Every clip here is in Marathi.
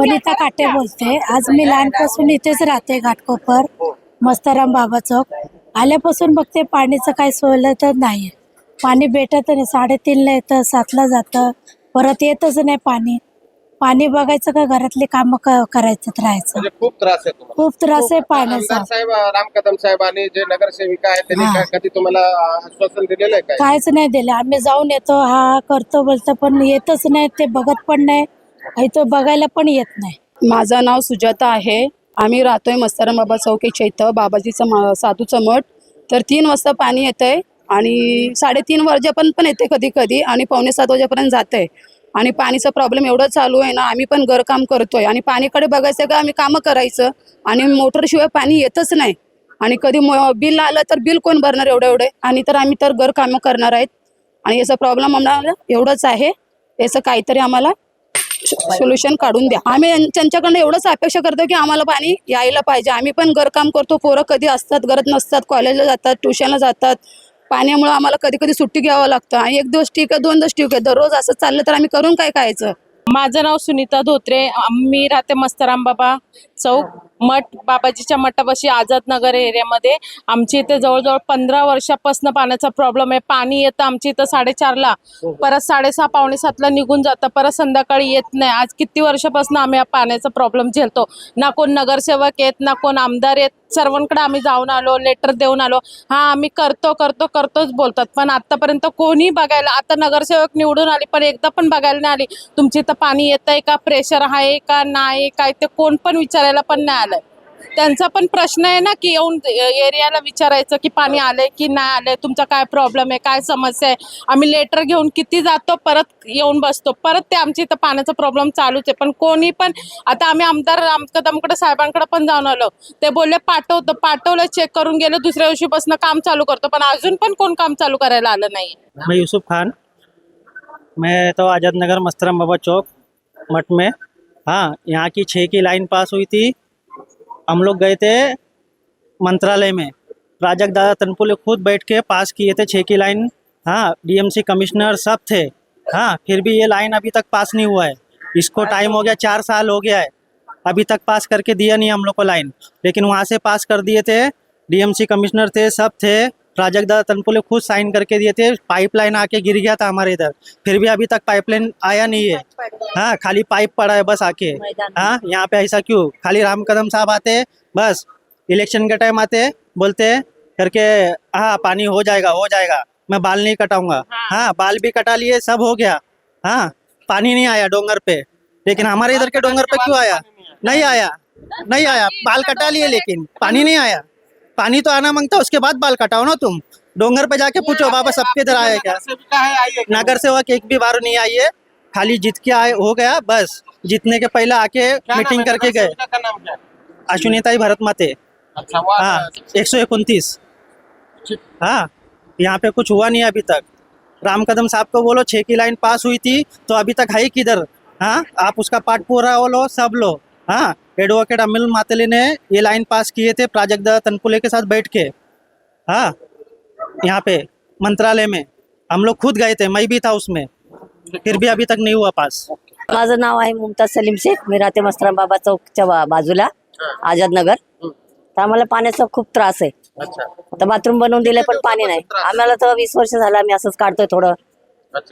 वनिता काटे बोलते। आज मी लहानपासून इथेच राहते घाटकोपर मस्ताराम बाबा चौक। आल्यापासून बघते पाणीचं काही सोय नाही, पाणी भेटत नाही। 3:30ला येतं, 7ला जातं, परत येतच नाही पाणी। पाणी बघायचं का घरातली कामं करायचं राहायचं। म्हणजे खूप त्रास आहे तुम्हाला। खूप त्रास आहे पाण्याचा। आमदार साहेब राम कदम साहेब आणि जे नगरसेविका आहेत त्यांनी हा. कधी तुम्हाला आश्वासन दिलेलं आहे काय? काहीच नाही दिलं। आम्ही जाऊन येतो, हा करतो बोलतो, पण येतच नाही, ते बघत पण नाही, इथं बघायला पण येत नाही। माझं नाव सुजाता आहे। आम्ही राहतोय मस्ताराम बाबा चौकीच्या इथं बाबाजीचं साधूचं मठ। तर 3 वाजता पाणी येतंय आणि 3:30 वाजेपर्यंत पण येते कधी कधी, आणि 6:45 वाजेपर्यंत जाते। आणि पाणीचा प्रॉब्लेम एवढं चालू आहे ना, आम्ही पण घरकाम करतोय आणि पाणीकडे बघायचं का आम्ही कामं करायचं, आणि मोटरशिवाय पाणी येतच नाही। आणि कधी बिल आलं तर बिल कोण भरणार एवढे, आणि तर आम्ही तर घरकामं करणार आहेत। आणि याचा प्रॉब्लेम आम्हाला एवढंच आहे, याचं काहीतरी आम्हाला सोल्युशन काढून द्या। आम्ही त्यांच्याकडनं एवढंच अपेक्षा करतो की आम्हाला पाणी यायला पाहिजे। आम्ही पण घरकाम करतो, पोरं कधी असतात घरात नसतात, कॉलेजला जातात, ट्युशनला जातात। पाण्यामुळे आम्हाला कधी कधी सुट्टी घ्यावं लागतं, आणि 1 दिवस ठीक आहे, 2 दिवस ठीक आहे, दररोज असं चाललं तर आम्ही करून काय खायचं। माझं नाव सुनीता धोत्रे। मी राहते मस्ताराम बाबा चौक मठ, बाबाजीच्या मठापाशी आझाद नगर एरियामध्ये। आमची इथे जवळजवळ 15 वर्षापासून पाण्याचा प्रॉब्लेम आहे। पाणी येतं आमची इथं 4:30ला, परत 6:30 पावणे 7ला निघून जातं, परत संध्याकाळी येत नाही। आज किती वर्षापासून आम्ही हा पाण्याचा प्रॉब्लेम झेलतो। ना कोण नगरसेवक येत, ना कोण आमदार येत। सर्वांकडे आम्ही जाऊन आलो, लेटर देऊन आलो, हा आम्ही करतोच बोलतात, पण आतापर्यंत कोणी बघायला, आता नगरसेवक निवडून आली पण एकदा पण बघायला नाही आली तुमची इथं पाणी येतंय का, प्रेशर आहे का नाही, काय ते कोण पण विचारायला पण नाही आलंय। त्यांचा पण प्रश्न आहे ना की येऊन एरियाला विचारायचं की पाणी आलंय की नाही आलंय, तुमचा काय प्रॉब्लेम आहे, काय समस्या आहे। आम्ही लेटर घेऊन किती जातो, परत येऊन बसतो, परत ते आमची इथं पाण्याचा प्रॉब्लेम चालूच आहे। पण कोणी पण, आता आम्ही आमदार राम कदमकडे साहेबांकडे पण जाऊन आलो, ते बोलले पाठवलं, चेक करून गेले, दुसऱ्या दिवशीपासून काम चालू करतो, पण अजून पण कोण काम चालू करायला आलं नाही। मैं यूसुफ खान, मैं तो आज़ाद नगर मस्तराम बाबा चौक मठ में। हाँ, यहाँ की 6 की लाइन पास हुई थी। हम लोग गए थे मंत्रालय में, प्राजक्त दादा तनपुले खुद बैठ के पास किए थे 6 की लाइन। हाँ, डीएमसी कमिश्नर सब थे। हाँ, फिर भी ये लाइन अभी तक पास नहीं हुआ है। इसको टाइम हो गया, 4 साल हो गया है, अभी तक पास करके दिया नहीं हम लोग को लाइन। लेकिन वहाँ से पास कर दिए थे, डीएमसी कमिश्नर थे, सब थे, प्राजक्त दादा तनपुले खुद साइन करके दिए थे। पाइपलाइन आके गिर गया था हमारे इधर, फिर भी अभी तक पाइपलाइन आया नहीं है। हाँ, खाली पाइप पड़ा है बस आके। हाँ, यहाँ पे ऐसा क्यों? खाली राम कदम साहब आते, बस इलेक्शन के टाइम आते, बोलते करके हाँ पानी हो जाएगा, मैं बाल नहीं कटाऊंगा। हाँ, बाल भी कटा लिए, सब हो गया। हाँ, पानी नहीं आया डोंगर पे, लेकिन हमारे इधर के डोंगर पे क्यों आया? नहीं आया, बाल कटा लिए लेकिन पानी नहीं आया। पानी तो आना मांगता, उसके बाद बाल कटाओ ना तुम। डोंगर पे जाके पूछो बाबा सबके इधर आया क्या? नगर सेवक एक भी बार नहीं आई है, खाली जीत के आए हो गया बस। जीतने के पहले आके मीटिंग करके गए। अश्विनीताई भरत माते। हाँ, 129। हाँ, यहाँ पे कुछ हुआ नहीं अभी तक। राम कदम साहब को बोलो 6 की लाइन पास हुई थी तो अभी तक है किधर? हाँ, आप उसका पाठ पूरा लो, सब लो। हाँ, एडवोकेट अमिल मातेली ने ये लाइन पास किए थे प्राजक्त दादा तनपुले के साथ बैठ के। हाँ, यहाँ पे मंत्रालय में हम लोग खुद गए थे, मैं भी था उसमें, फिर भी अभी तक नहीं हुआ पास। माझं नाव आहे मुमताज सलीम शेख। मी राहते मस्तराम बाबा चौकच्या बाजूला आझाद नगर। तर आम्हाला पाण्याचा खूप त्रास आहे। आता बाथरूम बनवून दिले पण पाणी नाही। आम्हाला तर 20 वर्ष झालं आम्ही असंच काढतोय थोडं।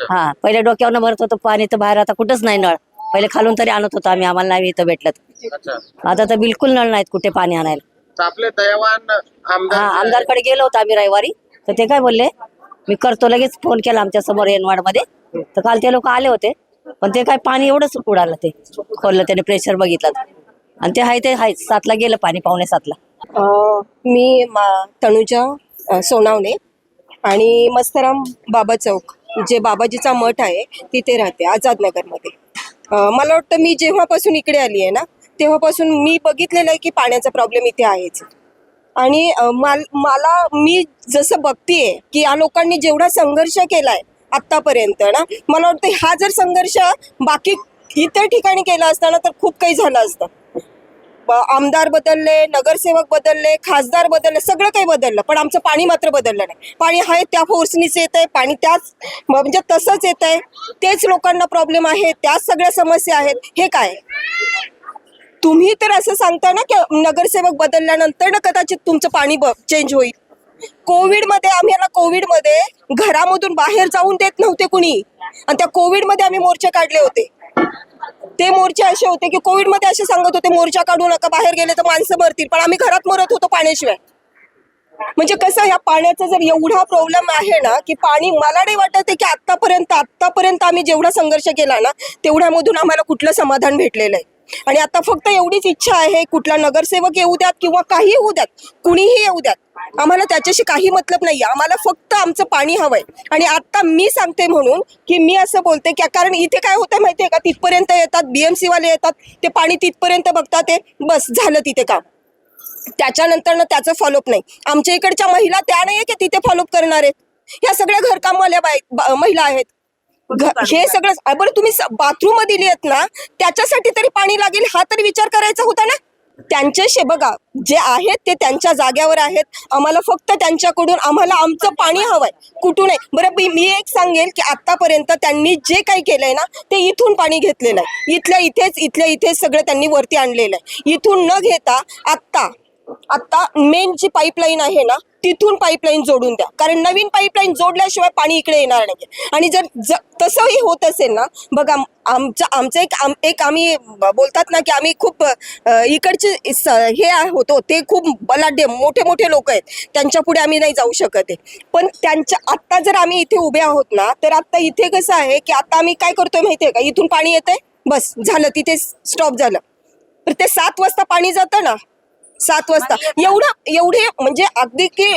हा, पहिले डोक्यावरनं भरत होतो पाणी, तर बाहेर आता कुठंच नाही नळ। पहिले खालून तरी आणत होतो आम्ही, आम्हाला नाही इथं भेटलं तर। आता तर बिलकुल नळ नाहीत कुठे पाणी आणायला। आपले दयावान हा, आमदार आमदारकडे गेलो होतो आम्ही रविवारी, तर ते काय बोलले, मी करतो, लगेच फोन केला आमच्या समोर एनवाड मध्ये। तर काल ते लोक आले होते, पण ते काय पाणी एवढंच उडालं, ते खोललं, त्याने प्रेशर बघितलं, आणि ते आहे 7ला गेलं पाणी, 6:45ला। मी तनुजा सोनावणे आणि मस्तराम बाबा चौक, जे बाबाजीचा मठ आहे तिथे राहते आझाद नगरमध्ये। मला वाटतं मी जेव्हापासून इकडे आली आहे ना, तेव्हापासून मी बघितलेलं आहे की पाण्याचा प्रॉब्लेम इथे आहेच। आणि मी जसं बघतीये की या लोकांनी जेवढा संघर्ष केलाय आत्तापर्यंत ना, मला वाटतं हा जर संघर्ष बाकी इतर ठिकाणी केला असताना तर खूप काही झालं असतं। आमदार बदलले, नगरसेवक बदलले, खासदार बदलले, सगळं काही बदललं, पण आमचं पाणी मात्र बदललं नाही। पाणी आहे त्या फोर्सनीच येत आहे, पाणी त्याच म्हणजे तसंच येत आहे, तेच लोकांना प्रॉब्लेम आहे, त्याच सगळ्या समस्या आहेत। हे काय तुम्ही तर असं सांगता ना की नगरसेवक बदलल्यानंतर ना कदाचित तुमचं पाणी चेंज होईल. कोविडमध्ये आम्हाला कोविडमध्ये घरामधून बाहेर जाऊन देत नव्हते कुणी, आणि त्या कोविडमध्ये आम्ही मोर्चे काढले होते. ते मोर्चे असे होते की कोविडमध्ये असे सांगत होते मोर्चा काढू नका, बाहेर गेले तर माणसं मरतील, पण आम्ही घरात मरत होतो पाण्याशिवाय. म्हणजे कसं ह्या पाण्याचा जर एवढा प्रॉब्लेम आहे ना की पाणी, मला नाही वाटत आहे की आतापर्यंत आम्ही जेवढा संघर्ष केला ना तेवढ्यामधून आम्हाला कुठलं समाधान भेटलेलं आहे. आणि आता फक्त एवढीच इच्छा आहे, कुठला नगरसेवक येऊ द्यात किंवा काही येऊ द्यात, कुणीही येऊ द्यात, आम्हाला त्याच्याशी काही मतलब नाहीये. आम्हाला फक्त आमचं पाणी हवंय. आणि आता मी सांगते म्हणून की मी असं बोलते की कारण इथे काय होतं माहितीये का, तिथपर्यंत येतात BMC वाले येतात, ते पाणी तिथपर्यंत बघतात, ते बस झालं तिथे काम. त्याच्यानंतर ना त्याचं फॉलोअप नाही. आमच्या इकडच्या महिला त्या नाहीये की तिथे फॉलोअप करणार आहेत. ह्या सगळ्या घरकामवाल्या महिला आहेत. हे सगळं बरं, तुम्ही बाथरूम मध्ये दिलीत ना, त्याच्यासाठी तरी पाणी लागेल हा तरी विचार करायचा होता ना. त्यांच्याशी बघा, जे आहेत ते त्यांच्या जाग्यावर आहेत. आम्हाला फक्त त्यांच्याकडून आम्हाला आमचं पाणी हवंय, कुठून आहे. बरं, मी एक सांगेल की आतापर्यंत त्यांनी जे काही केलंय ना ते इथून पाणी घेतलेलं आहे. इथल्या इथेच सगळं त्यांनी वरती आणलेलं आहे. इथून न घेता आत्ता मेन जी पाईपलाईन आहे ना तिथून पाईपलाईन जोडून द्या, कारण नवीन पाईपलाईन जोडल्याशिवाय पाणी इकडे येणार नाही. आणि जर तसंही होत असेल ना, बघा आमचं एक आम्ही बोलतात ना की आम्ही खूप इकडचे हे होतो, ते खूप बलाढ्य मोठे लोक आहेत, त्यांच्या पुढे आम्ही नाही जाऊ शकत आहे. पण त्यांच्या आत्ता जर आम्ही इथे उभे आहोत ना, तर आत्ता इथे कसं आहे की आता आम्ही काय करतोय माहितीये का, इथून पाणी येतंय, बस झालं, तिथे स्टॉप झालं. तर ते 7 वाजता पाणी जातं ना, 7 वाजता एवढे म्हणजे अगदी की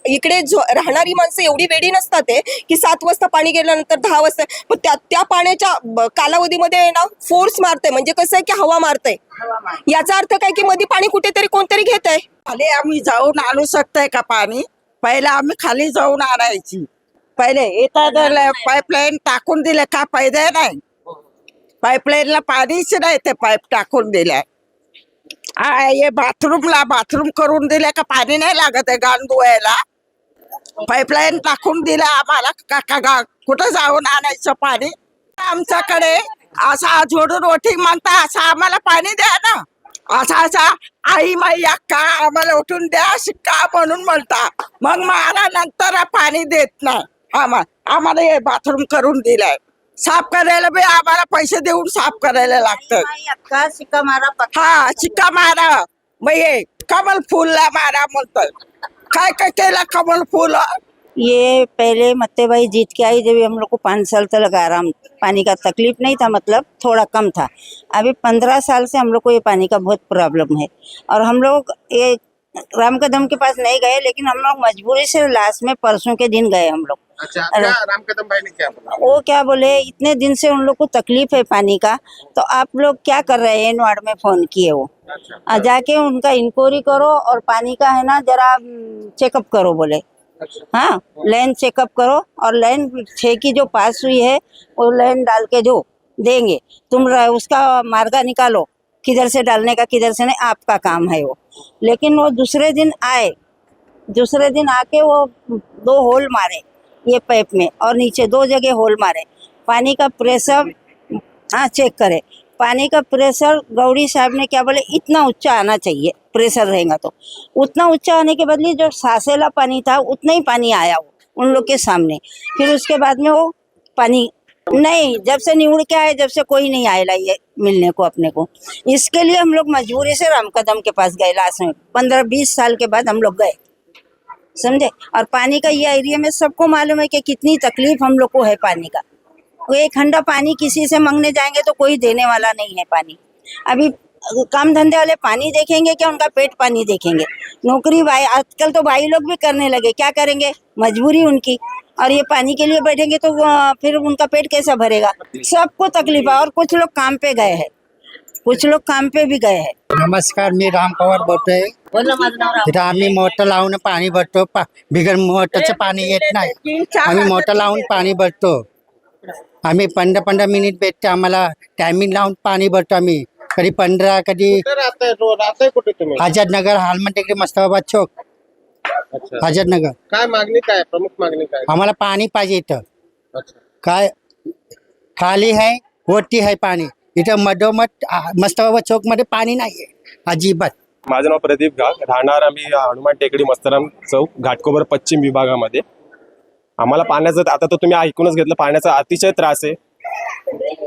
इकडे राहणारी माणसं एवढी वेडी नसतात ते की 7 वाजता पाणी गेल्यानंतर 10 वाजता, पण त्या पाण्याच्या कालावधीमध्ये ना फोर्स मारते, म्हणजे कसं आहे की हवा मारते. याचा अर्थ काय की मध्ये पाणी कुठेतरी कोणतरी घेत आहे. खाली आम्ही जाऊन आणू शकतोय का पाणी? पहिला आम्ही खाली जाऊन आणायची. पहिले येतात पाईपलाईन टाकून दिले का? फायदा नाही, पाईपलाईनला पाणीच नाही, ते पाईप टाकून दिलाय. हे बाथरूम करून दिले का पाणी नाही लागत आहे गाण धुवायला? पाईपलाईन टाकून दिला आम्हाला का कुठं जाऊन आणायचं पाणी? आमच्याकडे असा जोडून वोटिंग मागता, असं आम्हाला पाणी द्या ना. असा आई माई अक्का आम्हाला उठून द्या शिक्का म्हणून म्हणता, मग मला नंतर पाणी देत नाही. आम्हाला हे बाथरूम करून दिलाय, साफ करायला बी आम्हाला पैसे देऊन साफ करायला लागतं. हा, शिक्का मारा, मग हे कमल फूलला मारा म्हणतोय. काय केलं कमल फूल? ये पहले मत्तेबाई जीत के आई, जब हम लोग को 5 साल तक आराम, पानी का तकलीफ नहीं था, मतलब थोड़ा कम था. अभी 15 साल से हम लोग को ये पानी का बहुत प्रॉब्लम है. और हम लोग ये राम कदम के पास नहीं गए, लेकिन हम लोग मजबूरी से लास्ट में परसों के दिन गए हम लोग. अच्छा, क्या राम कदम भाई ने क्या बोला? वो क्या बोले, इतने दिन से उन लोग को तकलीफ है पानी का, तो आप लोग क्या कर रहे हैं? वार्ड में फोन किए वो. अच्छा, जाके उनका इंक्वायरी करो और पानी का है ना जरा चेकअप करो बोले. अच्छा, हाँ, लाइन चेकअप करो, और लाइन 6 की जो पास हुई है वो लाइन डाल के दो देंगे. तुम उसका मार्गा निकालो, किधर से डालने का किधर से नहीं, आपका काम है वो. लेकिन वो दूसरे दिन आके वो 2 होल मारे ये पाइप में, और नीचे 2 जगह होल मारे. पानी का प्रेशर हाँ चेक करे. पानी का प्रेशर गौड़ी साहब ने क्या बोले, इतना ऊंचा आना चाहिए प्रेशर रहेगा तो. उतना ऊंचा आने के बदले जो सासेला पानी था उतना ही पानी आया वो उन लोग के सामने. फिर उसके बाद में वो पानी नहीं, जब से निउड़ के आए, जब से कोई नहीं आएला ये मिलने को अपने को. इसके लिए हम लोग मजबूरी से राम कदम के पास गए. लास्ट में 15-20 साल के बाद हम लोग गए, समझे. और पानी का ये एरिया में सबको मालूम है कि कितनी तकलीफ हम लोग को है पानी का. वो 1 हंडा पानी किसी से मांगने जाएंगे तो कोई देने वाला नहीं है पानी. अभी काम धंधे वाले पानी देखेंगे क्या? उनका पेट पानी देखेंगे. नौकरी भाई आजकल तो भाई लोग भी करने लगे, क्या करेंगे, मजबूरी उनकी. और ये पानी के लिए बैठेंगे तो फिर उनका पेट कैसा भरेगा? सबको तकलीफ है. और कुछ लोग काम पे गए हैं, कुछ लोग काम पे भी गए हैं. नमस्कार, मी राम पवार बोलतोय. इथं आम्ही मोटर लावून पाणी भरतो. बिगर मोटरचं पाणी येत नाही, आम्ही मोटर लावून पाणी भरतो. आम्ही 15 मिनिट भेटते आम्हाला, टायमिंग लावून पाणी भरतो आम्ही. कधी 15, कधी. कुठे राहताय कुठे तुम्ही? आझाद नगर, हालमन टेकडी, मस्ताबाद चौक, अच्छा, आझाद नगर. काय मागणी, काय प्रमुख मागणी काय? आम्हाला पाणी पाहिजे इथं. अच्छा, काय खाली आहे, वरती आहे पाणी. इथं मधोमध मस्तबाबा चौकमध्ये पाणी नाही आहे अजिबात. माझं नाव प्रदीप घाग, राहणार आम्ही हनुमान टेकडी मस्तराम चौक घाटकोपर पश्चिम विभागामध्ये. आम्हाला पाण्याचं आता तर तुम्ही ऐकूनच घेतलं, पाण्याचा अतिशय त्रास आहे.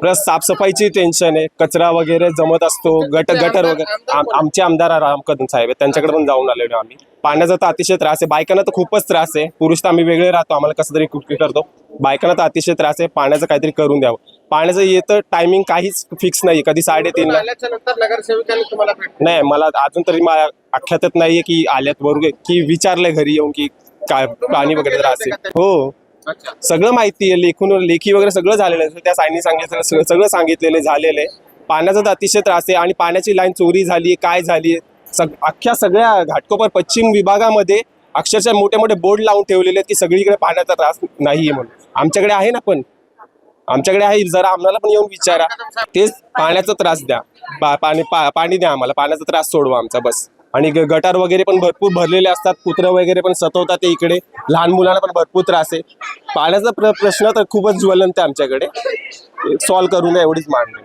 प्लस साफसफाईची टेन्शन आहे, कचरा वगैरे जमत असतो, गटर वगैरे. आमचे आमदार राम कदम साहेब आहेत, त्यांच्याकडे पण जाऊन आलेलो आम्ही. पाण्याचा तर अतिशय त्रास आहे, बायकांना तर खूपच त्रास आहे. पुरुष तर आम्ही वेगळे राहतो, आम्हाला कसं तरी कुठे करतो. बायकांना तर अतिशय त्रास आहे. पाण्याचं काहीतरी करून द्यावं. पाण्याचं येतं टायमिंग काहीच फिक्स नाही, कधी 3:30ला. आल्याच्या नंतर नगरसेविकांनी तुम्हाला भेटलं? नाही, मला अजून तरी माझ्या आख्यातच नाहीये की आल्यात बरोबर, की विचारलंय घरी येऊन की काय पाणी वगैरे त्रास आहे. हो, अच्छा. सगळं माहिती आहे, लेखी वगैरे सगळं झालेलं आहे. त्या साईनी सांगितलं सगळं सांगितलेलं झालेलं आहे. पाण्याचा तर अतिशय त्रास आहे आणि पाण्याची लाईन चोरी झाली, काय झाली, अख्ख्या सगळ्या घाटकोपर पश्चिम विभागामध्ये अक्षरशः मोठे मोठे बोर्ड लावून ठेवलेले आहेत की सगळीकडे पाण्याचा त्रास नाहीये म्हणून. आमच्याकडे आहे ना, पण आमच्याकडे आहे, जरा आम्हाला पण येऊन विचारा. तेच पाण्याचा त्रास द्या, पाणी द्या आम्हाला, पाण्याचा त्रास सोडवा आमचा बस. आणि गटार वगैरे पण भरपूर भरलेले असतात, कुत्रं वगैरे पण सतवतात ते इकडे, लहान मुलांना पण भरपूर त्रास आहे. पाण्याचा प्रश्न तर खूपच ज्वलंत आहे आमच्याकडे, सॉल्व्ह करून द्या एवढीच मागणी.